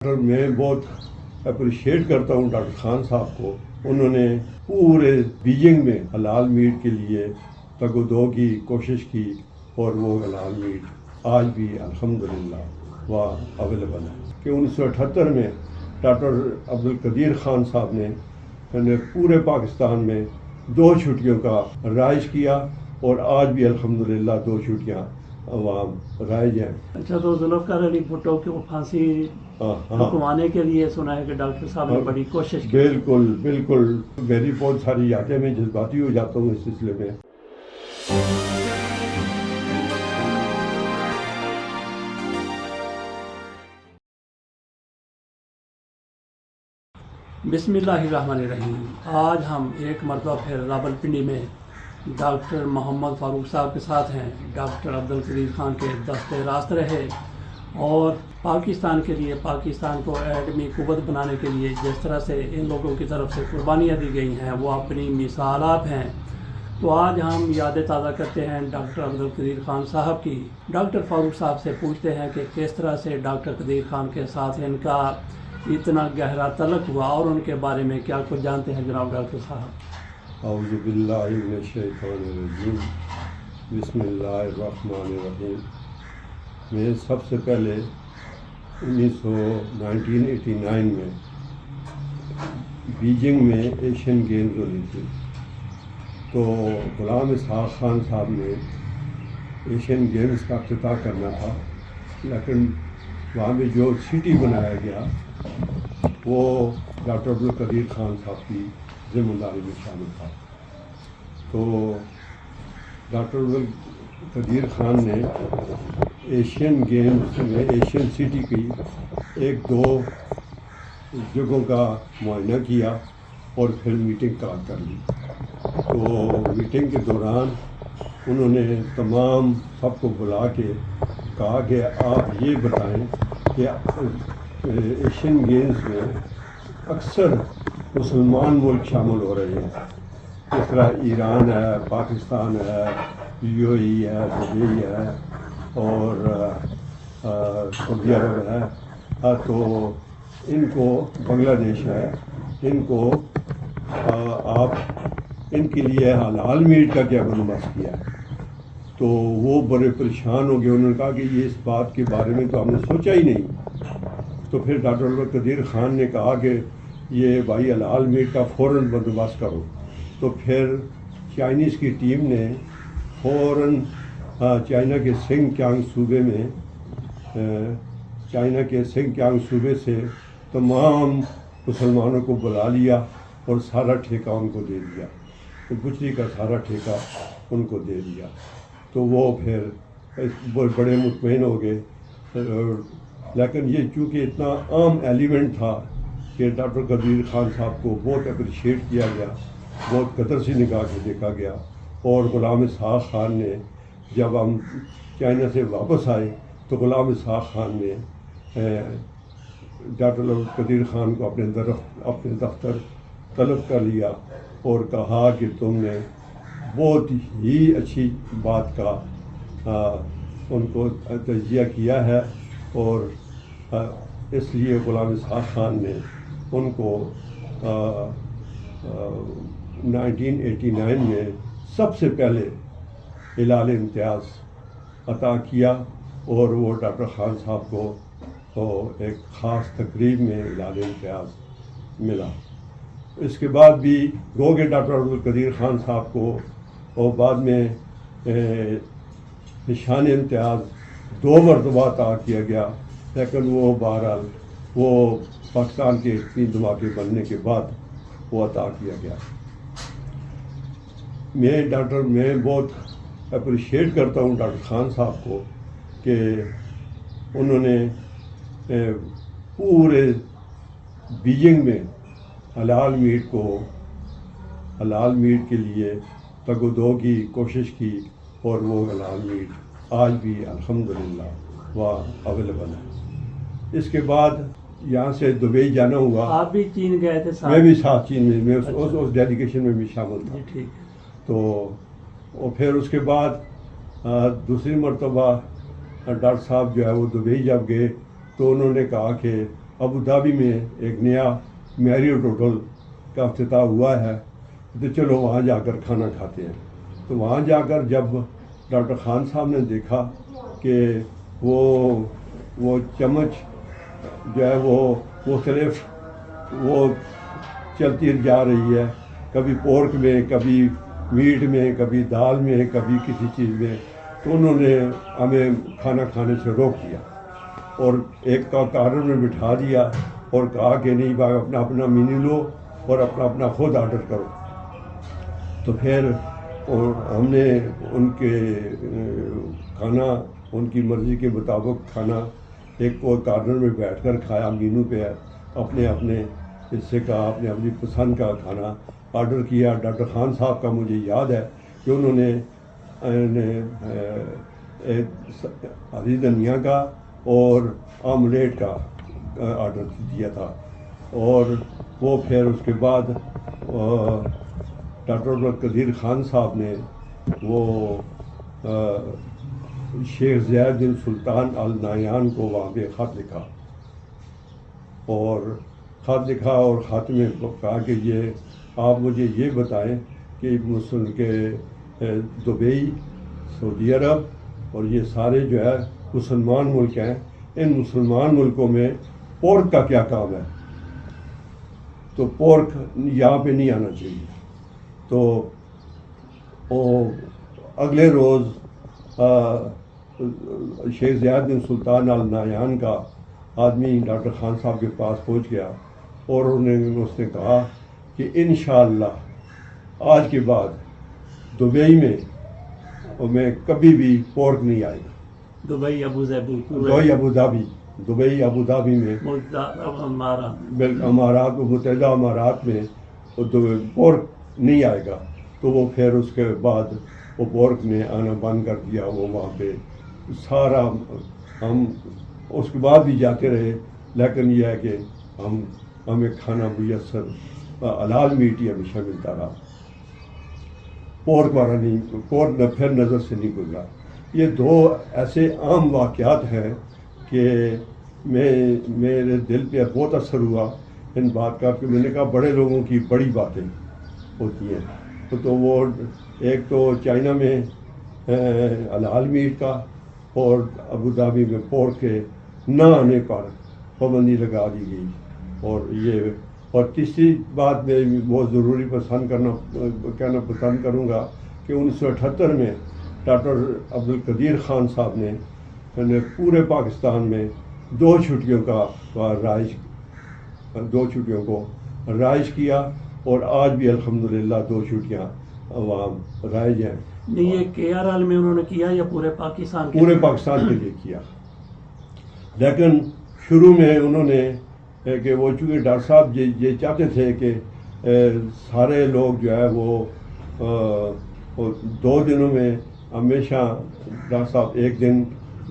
میں بہت اپریشیٹ کرتا ہوں ڈاکٹر خان صاحب کو. انہوں نے پورے بیجنگ میں حلال میٹ کے لیے تگ و دو کی کوشش کی اور وہ حلال میٹ آج بھی الحمدللہ وہاں اویلیبل ہے. کہ 1978 میں ڈاکٹر عبدالقدیر خان صاحب نے پورے پاکستان میں 2 چھٹیوں کا رائج کیا اور آج بھی الحمدللہ 2 چھٹیاں وہاں رائج ہیں. اچھا، تو ذوالفقار علی بھٹو کو پھانسی رکوانے کے لیے سنا ہے کہ ڈاکٹر صاحب نے بڑی کوشش کی. بالکل میری بہت ساری یادیں میں جذباتی ہو جاتا ہوں اس سلسلے میں. بسم اللہ الرحمن الرحیم. آج ہم ایک مرتبہ پھر راولپنڈی میں ڈاکٹر محمد فاروق صاحب کے ساتھ ہیں. ڈاکٹر عبدالقدیر خان کے دستے راست رہے اور پاکستان کے لیے، پاکستان کو ایٹمی قوت بنانے کے لیے جس طرح سے ان لوگوں کی طرف سے قربانیاں دی گئی ہیں وہ اپنی مثالات ہیں. تو آج ہم یادیں تازہ کرتے ہیں ڈاکٹر عبدالقدیر خان صاحب کی. ڈاکٹر فاروق صاحب سے پوچھتے ہیں کہ کس طرح سے ڈاکٹر قدیر خان کے ساتھ ان کا اتنا گہرا تعلق ہوا اور ان کے بارے میں کیا کچھ جانتے ہیں جناب ڈاکٹر صاحب. اعوذ باللہ من الشیطان الرجیم. بسم اللہ الرحمن الرحیم. میں سب سے پہلے 1989 میں بیجنگ میں ایشین گیمز ہوئی تھی تو غلام اسحاق خان صاحب نے ایشین گیمز کا افتتاح کرنا تھا، لیکن وہاں پہ جو سٹی بنایا گیا وہ ڈاکٹر عبدالقدیر خان صاحب کی ذمہ داری میں شامل تھا. تو ڈاکٹر عبدالقدیر خان نے ایشین گیمز میں ایشین سٹی کی 1-2 جگہوں کا معائنہ کیا اور پھر میٹنگ کر لی. تو میٹنگ کے دوران انہوں نے تمام سب کو بلا کے کہا کہ آپ یہ بتائیں کہ ایشین گیمز میں اکثر مسلمان ملک شامل ہو رہے ہیں، جس طرح ایران ہے، پاکستان ہے، UAE ہے، دبئی ہے اور سعودی عرب ہے. تو ان کو بنگلہ دیش ہے، ان کو آپ ان کے لیے حلال میٹ کا کیا بندوبست کیا ہے؟ تو وہ بڑے پریشان ہو گئے. انہوں نے کہا کہ یہ اس بات کے بارے میں تو ہم نے سوچا ہی نہیں. تو پھر ڈاکٹر عبدالقدیر خان نے کہا کہ یہ بھائی حلال میٹ کا فوراً بندوبست کرو. تو پھر چائنیز کی ٹیم نے فوراً چائنا کے سنگ کیانگ صوبے میں چائنا کے سنگ کیانگ صوبے سے تمام مسلمانوں کو بلا لیا اور سارا ٹھیکہ ان کو دے دیا. بچری کا سارا ٹھیکہ ان کو دے دیا. تو وہ پھر بڑے مطمئن ہو گئے. لیکن یہ چونکہ اتنا عام ایلیمنٹ تھا کہ ڈاکٹر قدیر خان صاحب کو بہت اپریشیٹ کیا گیا، بہت قدر سی نگاہ سے دیکھا گیا. اور غلام اسحاق خان نے جب ہم چائنا سے واپس آئے تو غلام اسحاق خان نے ڈاکٹر قدیر خان کو اپنے دفتر طلب کر لیا اور کہا کہ تم نے بہت ہی اچھی بات کا ان کو تجزیہ کیا ہے. اور اس لیے غلام اسحاق خان نے ان کو 1989 میں سب سے پہلے ہلال امتیاز عطا کیا اور وہ ڈاکٹر خان صاحب کو ایک خاص تقریب میں ہلال امتیاز ملا. اس کے بعد بھی گو کہ ڈاکٹر عبدالقدیر خان صاحب کو اور بعد میں نشان امتیاز 2 مرتبہ عطا کیا گیا، لیکن وہ بہرحال وہ پاکستان کے 3 دھماکے بننے کے بعد وہ عطا کیا گیا. میں بہت اپریشیٹ کرتا ہوں ڈاکٹر خان صاحب کو کہ انہوں نے پورے بیجنگ میں حلال میٹ کے لیے تگ و دو کی کوشش کی اور وہ حلال میٹ آج بھی الحمدللہ وہاں اویلیبل ہے. اس کے بعد یہاں سے دبئی جانا ہوا. آپ بھی چین گئے تھے؟ میں بھی ساتھ چین میں اس ڈیلیگیشن میں بھی شامل تھا. ٹھیک. تو اور پھر اس کے بعد دوسری مرتبہ ڈاکٹر صاحب جو ہے وہ دبئی جب گئے تو انہوں نے کہا کہ ابو دھابی میں ایک نیا میریوٹ ہوٹل کا افتتاح ہوا ہے، تو چلو وہاں جا کر کھانا کھاتے ہیں۔ تو وہاں جا کر جب ڈاکٹر خان صاحب نے دیکھا کہ وہ چمچ جو ہے وہ مختلف وہ چلتی جا رہی ہے، کبھی پورک میں، کبھی میٹ میں، کبھی دال میں، کبھی کسی چیز میں، تو انہوں نے ہمیں کھانا کھانے سے روک دیا اور ایک کارنر میں بٹھا دیا اور کہا کہ نہیں بھائی اپنا اپنا مینو لو اور اپنا اپنا خود آرڈر کرو۔ تو پھر ہم نے ان کے کھانا ان کی مرضی کے مطابق کھانا ایک کارنر میں بیٹھ کر کھایا، مینو پہ اپنے اپنے حصے کا اپنی اپنی پسند کا کھانا آرڈر کیا۔ ڈاکٹر خان صاحب کا مجھے یاد ہے کہ انہوں نے ہری دھنیا کا اور آملیٹ کا آرڈر دیا تھا، اور وہ پھر اس کے بعد ڈاکٹر عبدالقدیر خان صاحب نے وہ شیخ زید بن سلطان آل نہیان کو وہاں پہ خط لکھا اور خط میں کہا کہ یہ آپ مجھے یہ بتائیں کہ دبئی، سعودی عرب اور یہ سارے جو ہے مسلمان ملک ہیں، ان مسلمان ملکوں میں پورک کا کیا کام ہے؟ تو پورک یہاں پہ نہیں آنا چاہیے۔ تو اگلے روز شیخ زیاد بن سلطان آل نہیان کا آدمی ڈاکٹر خان صاحب کے پاس پہنچ گیا اور اس نے کہا کہ انشاءاللہ آج کے بعد دبئی میں کبھی بھی پورک نہیں آئے گا۔ دبئی ابو دھابی میں امارات متحدہ امارات میں پورک نہیں آئے گا۔ تو وہ پھر اس کے بعد وہ پورک نے آنا بند کر دیا۔ وہ وہاں پہ سارا ہم اس کے بعد بھی جاتے رہے، لیکن یہ ہے کہ ہمیں کھانا میسر حلال میٹ ہی ہمیشہ ملتا رہا، پورک والا نہیں، پورک پھر نظر سے نہیں گزرا۔ یہ دو ایسے عام واقعات ہیں کہ میرے دل پہ بہت اثر ہوا ان بات کا، کہ میں نے کہا بڑے لوگوں کی بڑی باتیں ہوتی ہیں۔ تو وہ ایک تو چائنا میں حلال میٹ کا اور ابو دھابی میں پورک کے نہ آنے پر پابندی لگا دی گئی۔ اور تیسری بات میں بہت ضروری کہنا پسند کروں گا کہ 1978 میں ڈاکٹر عبدالقدیر خان صاحب نے پورے پاکستان میں 2 چھٹیوں کو رائج کیا، اور آج بھی الحمدللہ 2 چھٹیاں وہاں رائج ہیں۔ نہیں، یہ KRL میں انہوں نے کیا یا پورے پاکستان پورے پاکستان کے لیے کیا، لیکن شروع میں انہوں نے کہ وہ چونکہ ڈاکٹر صاحب یہ چاہتے تھے کہ سارے لوگ جو ہے وہ 2 دنوں میں ہمیشہ ڈاکٹر صاحب ایک دن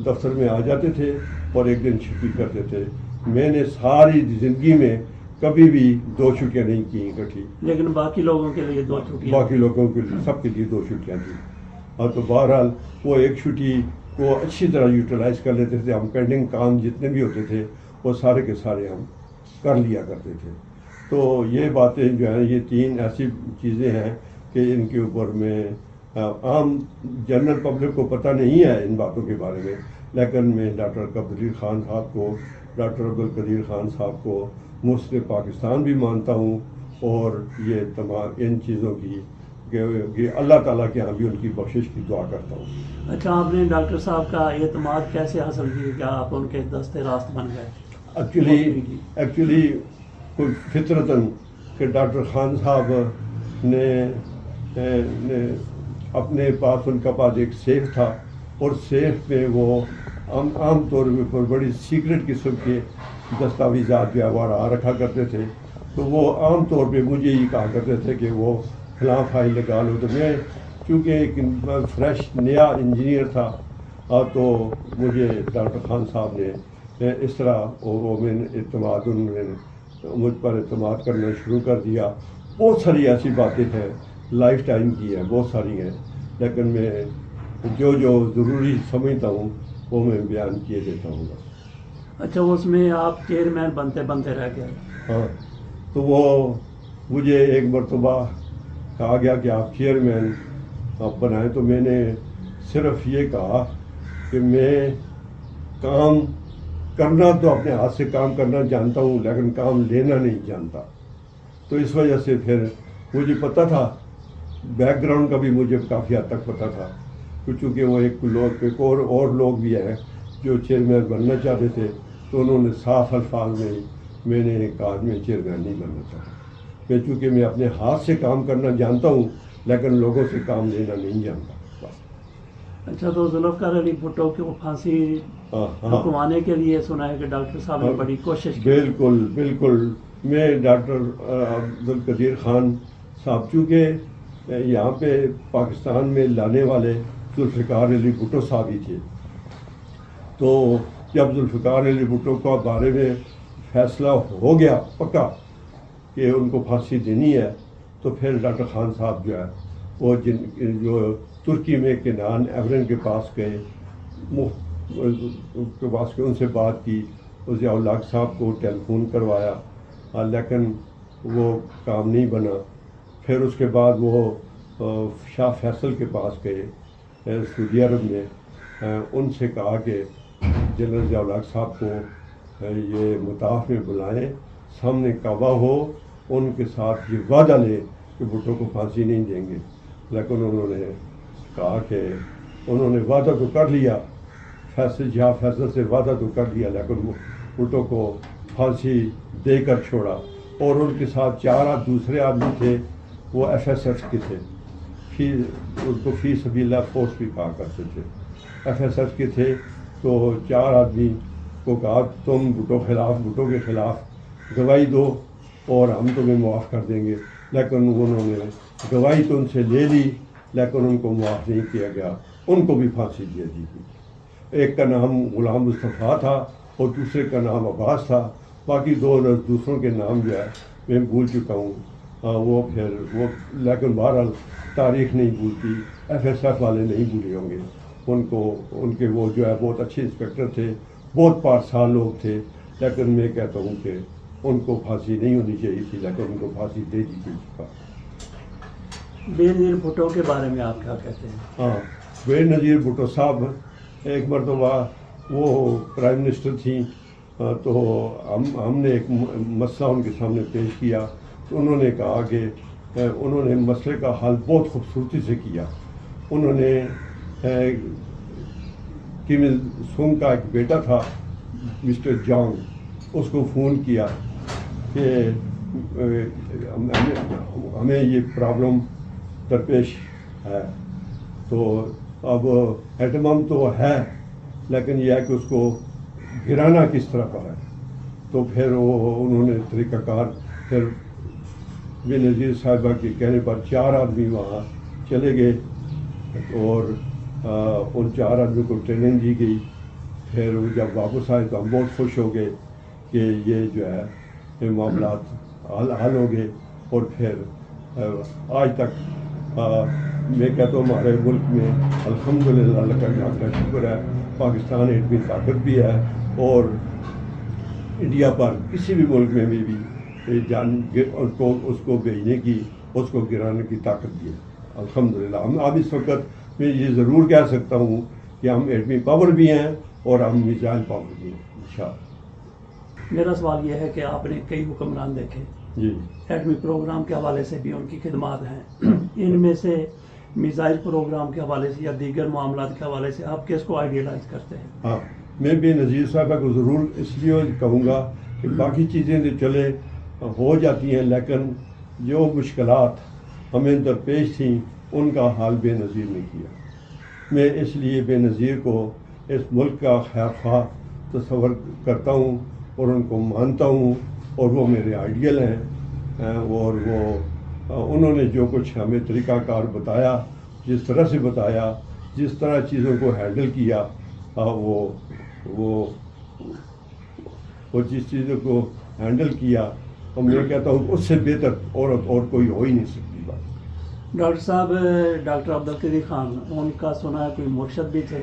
دفتر میں آ جاتے تھے اور ایک دن چھٹی کرتے تھے۔ میں نے ساری زندگی میں کبھی بھی 2 چھٹیاں نہیں کی اکٹھی، لیکن باقی لوگوں کے لیے 2 چھٹیاں، باقی لوگوں کے لیے سب کے لیے 2 چھٹیاں تھیں۔ اور تو بہرحال وہ ایک چھٹی کو اچھی طرح یوٹیلائز کر لیتے تھے۔ ہم پینڈنگ کام جتنے بھی ہوتے تھے وہ سارے کے سارے ہم کر لیا کرتے تھے۔ تو یہ باتیں جو ہیں، یہ 3 ایسی چیزیں ہیں کہ ان کے اوپر میں عام جنرل پبلک کو پتہ نہیں ہے ان باتوں کے بارے میں، لیکن میں ڈاکٹر عبدالقدیر خان صاحب کو، ڈاکٹر عبدالقدیر خان صاحب کو مسلم پاکستان بھی مانتا ہوں، اور یہ تمام ان چیزوں کی کہ اللہ تعالیٰ کے یہاں بھی ان کی بخشش کی دعا کرتا ہوں۔ اچھا، آپ نے ڈاکٹر صاحب کا اعتماد کیسے حاصل کیا کہ آپ ان کے دست راست بن گئے؟ ایکچولی کوئی فطرتاً کہ ڈاکٹر خان صاحب نے اپنے پاس، ان کا پاس ایک سیف تھا، اور سیف میں وہ عام طور پر بڑی سیکرٹ قسم کے دستاویزات جو ہے وہ رکھا کرتے تھے۔ تو وہ عام طور پہ مجھے یہ کہا کرتے تھے کہ وہ فلاں فائل لگا لو۔ تو میں چونکہ ایک فریش نیا انجینئر تھا، تو مجھے ڈاکٹر خان صاحب نے اس طرح میں انہوں نے مجھ پر اعتماد کرنا شروع کر دیا۔ بہت ساری ایسی باتیں ہیں لائف ٹائم کی ہیں، بہت ساری ہیں، لیکن میں جو ضروری سمجھتا ہوں وہ میں بیان کیے دیتا ہوں بس۔ اچھا، اس میں آپ چیئرمین بنتے بنتے رہ گئے؟ ہاں، تو وہ مجھے ایک مرتبہ کہا گیا کہ آپ چیئرمین آپ بنائیں، تو میں نے صرف یہ کہا کہ میں کام کرنا تو اپنے ہاتھ سے کام کرنا جانتا ہوں، لیکن کام لینا نہیں جانتا. تو اس وجہ سے پھر مجھے پتہ تھا، بیک گراؤنڈ کا بھی مجھے کافی حد تک پتہ تھا، چونکہ وہ ایک اور لوگ بھی ہیں جو چیئرمین بننا چاہتے تھے، تو انہوں نے صاف الفاظ میں نے کہا میں چیئرمین نہیں بننا چاہتا. میں چونکہ میں اپنے ہاتھ سے کام کرنا جانتا ہوں، لیکن لوگوں سے کام لینا نہیں جانتا. اچھا، تو ذوالفقار علی بھٹو کو پھانسی رکوانے کے لیے سنا ہے کہ ڈاکٹر صاحب نے بڑی کوشش کی. بالکل بالکل. میں ڈاکٹر عبدالقدیر خان صاحب، چونکہ یہاں پہ پاکستان میں لانے والے ذوالفقار علی بھٹو صاحب ہی تھے، تو جب ذوالفقار علی بھٹو کا بارے میں فیصلہ ہو گیا پکا کہ ان کو پھانسی دینی ہے، تو پھر ڈاکٹر خان صاحب جو ہے وہ جو ترکی میں کنان ایورن کے پاس گئے، ان سے بات کی، ضیاء الحق صاحب کو ٹیلی فون کروایا، لیکن وہ کام نہیں بنا. پھر اس کے بعد وہ شاہ فیصل کے پاس گئے سعودی عرب میں، ان سے کہا کہ جنرل ضیاء الحق صاحب کو یہ مطاف میں بلائیں، سامنے کعبہ ہو، ان کے ساتھ یہ وعدہ لے کہ بھٹو کو پھانسی نہیں دیں گے. لیکن انہوں نے کہا کہ انہوں نے وعدہ تو کر لیا، جہاں فیصل سے وعدہ تو کر لیا، لیکن وہ بھٹو کو پھانسی دے کر چھوڑا. اور ان کے ساتھ 4 دوسرے آدمی تھے، وہ FSF کے تھے، ان کو فی سبیل اللہ فورس بھی کہا کرتے تھے. FSF کے تھے، تو 4 آدمی کو کہا تم بھٹو کے خلاف گواہی دو اور ہم تمہیں معاف کر دیں گے. لیکن انہوں نے گواہی تو ان سے لے لی، لیکن ان کو معاف نہیں کیا گیا، ان کو بھی پھانسی دے دی گئی. ایک کا نام غلام مصطفیٰ تھا اور دوسرے کا نام عباس تھا. باقی دوسروں کے نام جو ہے میں بھول چکا ہوں. وہ لیکن بہرحال تاریخ نہیں بھولتی، FSF والے نہیں بھولے ہوں گے. ان کے وہ جو ہے بہت اچھے انسپیکٹر تھے، بہت پارسال لوگ تھے، لیکن میں کہتا ہوں کہ ان کو پھانسی نہیں ہونی چاہیے تھی، لیکن ان کو پھانسی دے دی گئی. بے نظیر بھٹو کے بارے میں آپ کیا کہتے ہیں؟ ہاں، بے نظیر بھٹو صاحب ایک مرتبہ وہ پرائم منسٹر تھیں، تو ہم نے ایک مسئلہ ان کے سامنے پیش کیا، تو انہوں نے کہا کہ انہوں نے مسئلے کا حل بہت خوبصورتی سے کیا. انہوں نے کم il سنگ کا ایک بیٹا تھا مسٹر جان، اس کو فون کیا کہ ہمیں یہ پرابلم درپیش ہے، تو اب اہتمام تو ہے، لیکن یہ ہے کہ اس کو گرانا کس طرح کا ہے. تو پھر انہوں نے طریقہ کار، پھر بے نظیر صاحبہ کے کہنے پر 4 آدمی وہاں چلے گئے، اور ان 4 آدمی کو ٹریننگ دی گئی. پھر وہ جب واپس آئے تو ہم بہت خوش ہو گئے کہ یہ جو ہے یہ معاملات حل ہو گئے. اور پھر آج تک میں کہتا ہوں ہمارے ملک میں الحمدللہ اللہ کا شکر ہے، پاکستان ایٹمی طاقت بھی ہے، اور انڈیا پر کسی بھی ملک میں بھی اس کو بھیجنے کی، اس کو گرانے کی طاقت بھی ہے الحمدللہ. ہم اب اس وقت میں یہ ضرور کہہ سکتا ہوں کہ ہم ایٹمی پاور بھی ہیں اور ہم میزائل پاور بھی ہیں انشاءاللہ. میرا سوال یہ ہے کہ آپ نے کئی حکمران دیکھے، جی، ایٹمی پروگرام کے حوالے سے بھی ان کی خدمات ہیں، ان میں سے میزائل پروگرام کے حوالے سے یا دیگر معاملات کے حوالے سے آپ کس کو آئیڈیلائز کرتے ہیں؟ ہاں، میں بے نظیر صاحبہ کو ضرور اس لیے کہوں گا کہ باقی چیزیں تو چلے ہو جاتی ہیں، لیکن جو مشکلات ہمیں درپیش تھیں ان کا حال بے نظیر نے کیا. میں اس لیے بے نظیر کو اس ملک کا خیر خواہ تصور کرتا ہوں اور ان کو مانتا ہوں، اور وہ میرے آئیڈیل ہیں. اور وہ انہوں نے جو کچھ ہمیں طریقہ کار بتایا، جس طرح سے بتایا، جس طرح چیزوں کو ہینڈل کیا، وہ جس چیزوں کو ہینڈل کیا، اور میں کہتا ہوں اس سے بہتر اور کوئی ہو ہی نہیں سکتی بات. ڈاکٹر صاحب، ڈاکٹر عبدالقدیر خان، ان کا سنا ہے کوئی مرشد بھی تھے؟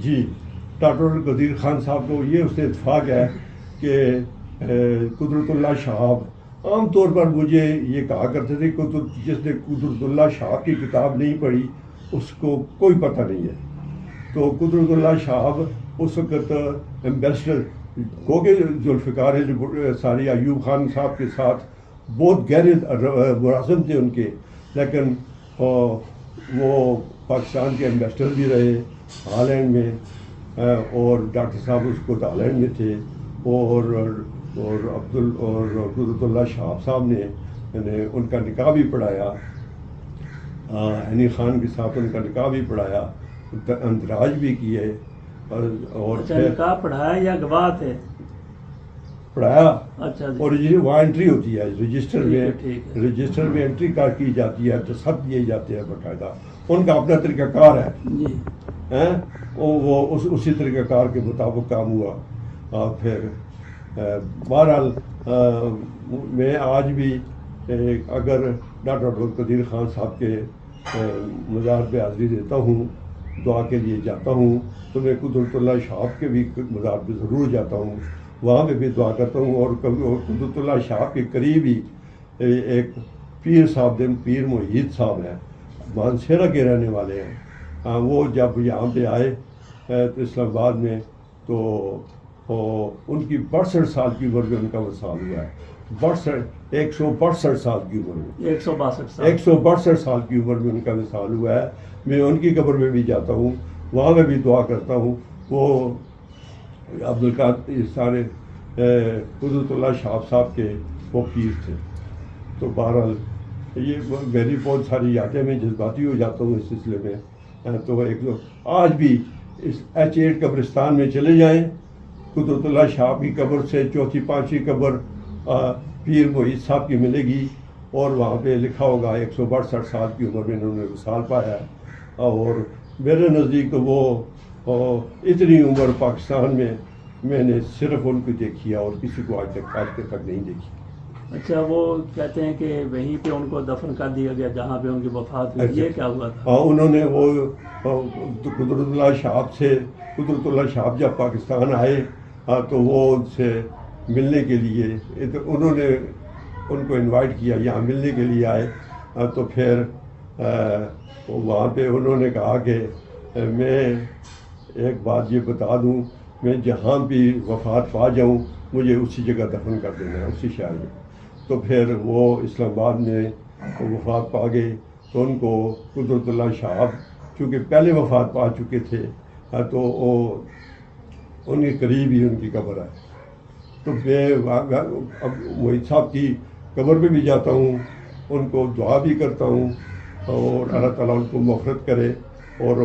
جی، ڈاکٹر القدیر خان صاحب کو یہ اس سے اتفاق ہے کہ قدرت اللہ شہاب عام طور پر مجھے یہ کہا کرتے تھے کہ جس نے قدرت اللہ شہاب کی کتاب نہیں پڑھی اس کو کوئی پتہ نہیں ہے. تو قدرت اللہ شہاب اس وقت ایمبیسڈر ہو کے ذوالفقار ساری ایوب خان صاحب کے ساتھ بہت گہرے مراسم تھے ان کے، لیکن وہ پاکستان کے ایمبیسڈر بھی رہے ہالینڈ میں، اور ڈاکٹر صاحب اس کو ہالینڈ میں تھے، اور قدرت اللہ شہاب صاحب نے ان کا نکاح بھی پڑھایا، ہنی خان کے ساتھ ان کا نکاح بھی پڑھایا، اندراج بھی کیے، اور نکاح پڑھایا یا گواہ تھے؟ پڑھایا. اچھا جی. اور وہاں انٹری ہوتی ہے رجسٹر میں انٹری کی جاتی ہے، تو سب دیے جاتے ہیں باقاعدہ. ان کا اپنا طریقہ کار ہے جی، وہ اسی طریقہ کار کے مطابق کام ہوا. پھر بہرحال میں آج بھی اگر ڈاکٹر عبدالقدیر خان صاحب کے مزار پہ حاضری دیتا ہوں، دعا کے لیے جاتا ہوں، تو میں قدرت اللہ شہاب کے بھی مزار پہ ضرور جاتا ہوں، وہاں پہ بھی دعا کرتا ہوں. اور قدرت اللہ شہاب کے قریب ہی ایک پیر صاحب پیر محیط صاحب ہیں، مانسہرہ کے رہنے والے ہیں. وہ جب یہاں پہ آئے تو اسلام آباد میں، تو ان کی 62 سال کی عمر میں ان کا وصال ہوا ہے. 162 سال کی عمر میں 162 سال کی عمر میں ان کا وصال ہوا ہے. میں ان کی قبر میں بھی جاتا ہوں، وہاں میں بھی دعا کرتا ہوں. وہ عبدالقادر سارے قدرت اللہ شہاب صاحب کے وہ پیر تھے. تو بہرحال یہ میری بہت ساری یادیں، میں جذباتی ہو جاتا ہوں اس سلسلے میں. تو آج بھی اس H8 قبرستان میں چلے جائیں، قدرت اللہ شہاب کی قبر سے چوتھی پانچویں قبر پیر محیط صاحب کی ملے گی، اور وہاں پہ لکھا ہوگا 162 سال کی عمر میں انہوں نے وصال پایا ہے. اور میرے نزدیک تو وہ اتنی عمر پاکستان میں نے صرف ان کو دیکھی ہے، اور کسی کو آج تک نہیں دیکھی. اچھا، وہ کہتے ہیں کہ وہیں پہ ان کو دفن کر دیا گیا جہاں پہ ان کی وفات ہوئی. یہ کیا ہوا تھا؟ انہوں نے وہ قدرت اللہ شہاب جب پاکستان آئے تو وہ ان سے ملنے کے لیے، انہوں نے ان کو انوائٹ کیا، یہاں ملنے کے لیے آئے. تو پھر وہاں پہ انہوں نے کہا کہ میں ایک بات یہ بتا دوں، میں جہاں بھی وفات پا جاؤں مجھے اسی جگہ دفن کر دینا ہے، اسی شہر میں. تو پھر وہ اسلام آباد میں وفات پا گئے. تو ان کو قدرت اللہ شہاب چونکہ پہلے وفات پا چکے تھے، تو ان کے قریب ہی ان کی قبر ہے. تو میں اب محیط صاحب کی قبر پہ بھی جاتا ہوں، ان کو دعا بھی کرتا ہوں، اور اللہ تعالیٰ ان کو مغفرت کرے، اور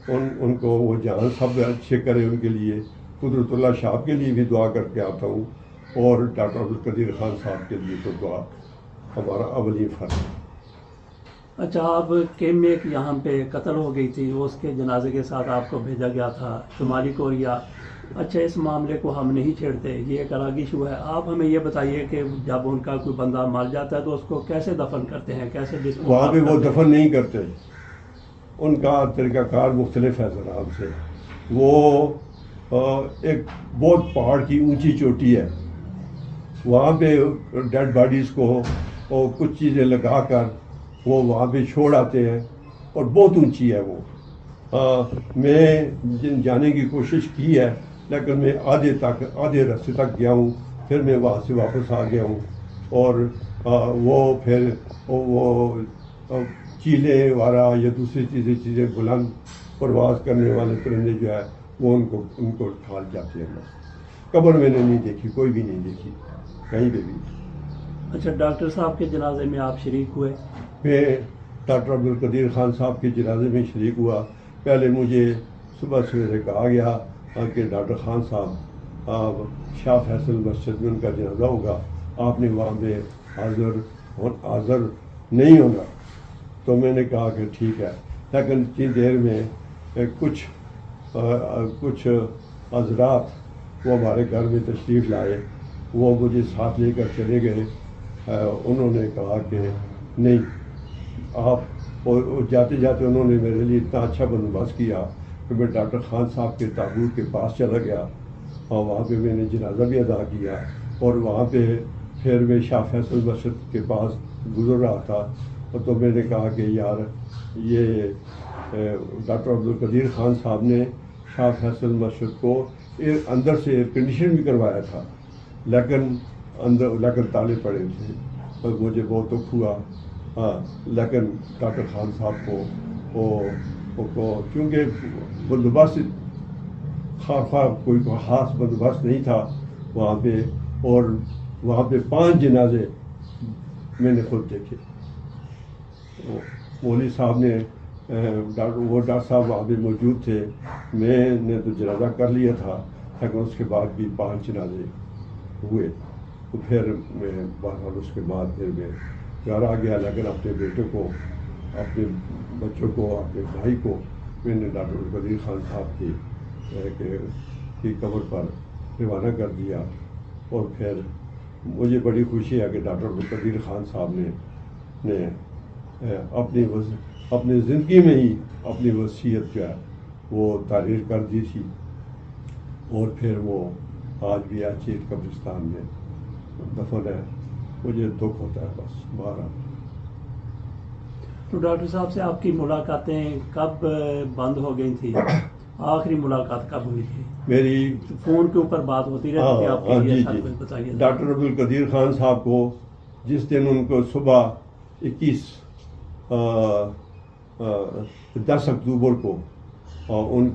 ان کو وہ جہاں سب اچھے کرے ان کے لیے. قدرت اللہ شہاب کے لیے بھی دعا کر کے آتا ہوں، اور ڈاکٹر عبدالقدیر خان صاحب کے لیے تو دعا ہمارا اولی فرض ہے. اچھا، آپ کیم میں ایک یہاں پہ قتل ہو گئی تھی، اس کے جنازے کے ساتھ آپ کو بھیجا گیا تھا شمالی کوریا. اچھا، اس معاملے کو ہم نہیں چھیڑتے، یہ ایک الگ ایشو ہے. آپ ہمیں یہ بتائیے کہ جب ان کا کوئی بندہ مر جاتا ہے تو اس کو کیسے دفن کرتے ہیں، کیسے وہاں پہ وہ دفن نہیں کرتے، ان کا طریقہ کار مختلف ہے جناب سے. وہ ایک بہت پہاڑ کی اونچی چوٹی ہے، وہاں پہ ڈیڈ باڈیز کو کچھ چیزیں لگا کر وہ وہاں پہ چھوڑ آتے ہیں، اور بہت اونچی ہے وہ. میں جانے کی کوشش کی ہے، لیکن میں آدھے راستے تک گیا ہوں، پھر میں وہاں سے واپس آ گیا ہوں. اور وہ پھر وہ چیلے وارا یا دوسری چیزیں بلند پرواز کرنے والے پرندے جو ہے وہ ان کو کھا جاتے ہیں. قبر میں نے نہیں دیکھی، کوئی بھی نہیں دیکھی کہیں پہ بھی. اچھا، ڈاکٹر صاحب کے جنازے میں آپ شریک ہوئے؟ میں ڈاکٹر عبدالقدیر خان صاحب کے جنازے میں شریک ہوا. پہلے مجھے صبح سویرے کہا گیا کہ ڈاکٹر خان صاحب شاہ فیصل مسجد میں ان کا جنازہ ہوگا، آپ نے وہاں پہ حاضر نہیں ہونا. تو میں نے کہا کہ ٹھیک ہے. لیکن اتنی دیر میں کچھ حضرات وہ ہمارے گھر میں تشریف لائے، وہ مجھے ساتھ لے کر چلے گئے. انہوں نے کہا کہ نہیں آپ، اور جاتے جاتے انہوں نے میرے لیے اتنا اچھا بندوبست کیا کہ میں ڈاکٹر خان صاحب کے تابوت کے پاس چلا گیا اور وہاں پہ میں نے جنازہ بھی ادا کیا، اور وہاں پہ پھر میں شاہ فیصل مسجد کے پاس گزر رہا تھا، اور تو میں نے کہا کہ یار یہ ڈاکٹر عبدالقدیر خان صاحب نے شاہ فیصل مسجد کو اندر سے ایئر کنڈیشن بھی کروایا تھا، لیکن تالے پڑے تھے، اور مجھے بہت دکھ ہوا۔ ہاں، لیکن ڈاکٹر خان صاحب کو کیونکہ بندوبست خواہ کوئی خاص بندوبست نہیں تھا وہاں پہ، اور وہاں پہ 5 جنازے میں نے خود دیکھے۔ مولوی صاحب نے وہ ڈاکٹر صاحب وہاں پہ موجود تھے، میں نے تو جنازہ کر لیا تھا، لیکن اس کے بعد بھی 5 جنازے ہوئے، تو پھر میں بہرحال اس کے بعد پھر میں گھر آ گیا، لیکن اپنے بیٹے کو، اپنے بچوں کو، اپنے بھائی کو میں نے ڈاکٹر عبدالقدیر خان صاحب کی قبر پر روانہ کر دیا۔ اور پھر مجھے بڑی خوشی ہے کہ ڈاکٹر عبدالقدیر خان صاحب نے اپنی زندگی میں ہی اپنی وصیت جو ہے وہ تحریر کر دی تھی، اور پھر وہ آج بھی چیت قبرستان میں دفن ہے۔ مجھے دکھ ہوتا ہے بس بہرحال۔ تو ڈاکٹر صاحب سے آپ کی ملاقاتیں کب بند ہو گئی تھی؟ آخری ملاقات کب ہوئی تھی؟ میری فون کے اوپر بات ہوتی رہتی تھی آپ کی؟ جی ساتھ جی کچھ بتائیے۔ ڈاکٹر عبدالقدیر خان صاحب کو جس دن ان کو صبح 10 اکتوبر کو ان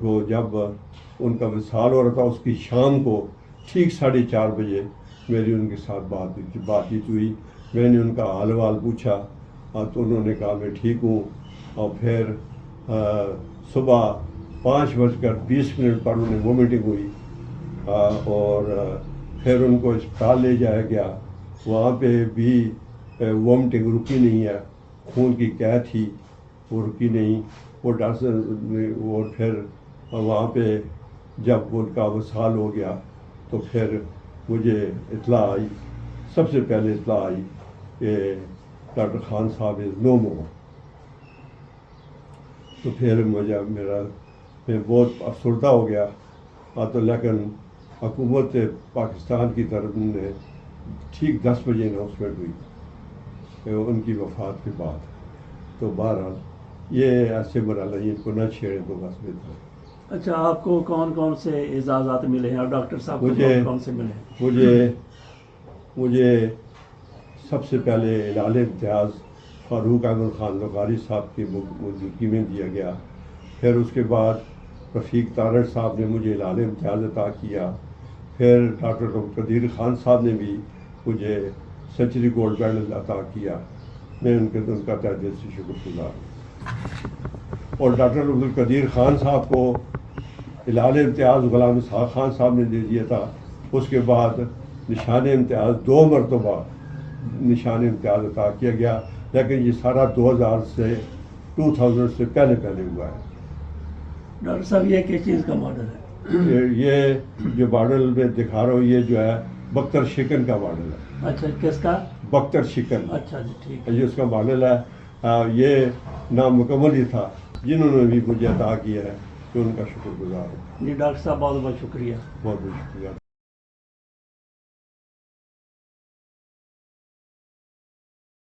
کو جب ان کا وصال ہو رہا تھا، اس کی شام کو ٹھیک 4:30 بجے میری ان کے ساتھ بات چیت ہوئی۔ میں نے ان کا حال وال پوچھا، تو انہوں نے کہا میں ٹھیک ہوں، اور پھر صبح 5:20 پر انہیں وومیٹنگ ہوئی، اور پھر ان کو اسپتال لے جایا گیا، وہاں پہ بھی وومیٹنگ رکی نہیں ہے، خون کی قے تھی وہ رکی نہیں، وہ ڈاکٹر، اور پھر وہاں پہ جب ان کا وصال ہو گیا تو پھر مجھے اطلاع آئی، سب سے پہلے اطلاع آئی کہ ڈاکٹر خان صاحب از نو مور۔ تو پھر میں بہت افسردہ ہو گیا، تو لیکن حکومت پاکستان کی طرف نے ٹھیک 10 بجے اناؤنسمنٹ ہوئی ان کی وفات کے بعد۔ تو بہرحال یہ ایسے مرحلہ ان کو نہ چھیڑیں تو بس بہتر ہے۔ اچھا، آپ کو کون کون سے اعزازات ملے ہیں اور ڈاکٹر صاحب کو کون سے ملے ہیں؟ مجھے سب سے پہلے اعلان امتیاز فاروق احمد خان لغاری صاحب کی موجودگی میں دیا گیا، پھر اس کے بعد رفیق تارڑ صاحب نے مجھے اعلان امتیاز عطا کیا، پھر ڈاکٹر عبدالقدیر خان صاحب نے بھی مجھے سنچری گولڈ میڈل عطا کیا، میں ان کا تہ دل سے شکر گزار ہوں۔ اور ڈاکٹر عبدالقدیر خان صاحب کو اعلان امتیاز غلام اسحاق خان صاحب نے دے دیا تھا، اس کے بعد نشان امتیاز 2 مرتبہ نشان امتیاز عطا کیا گیا، لیکن یہ سارا 2000 سے پہلے ہوا ہے۔ ڈاکٹر صاحب یہ کس چیز کا ماڈل ہے؟ یہ جو ماڈل میں دکھا رہا ہوں یہ جو ہے بختر شکن کا ماڈل ہے۔ اچھا، کس کا؟ بختر شکن۔ اچھا جی، ٹھیک ہے۔ یہ اس کا ماڈل ہے، یہ نامکمل ہی تھا، جنہوں نے بھی مجھے عطا کیا ہے، تو ان کا شکر گزار ہوں۔ جی ڈاکٹر صاحب، بہت بہت شکریہ۔ بہت بہت شکریہ۔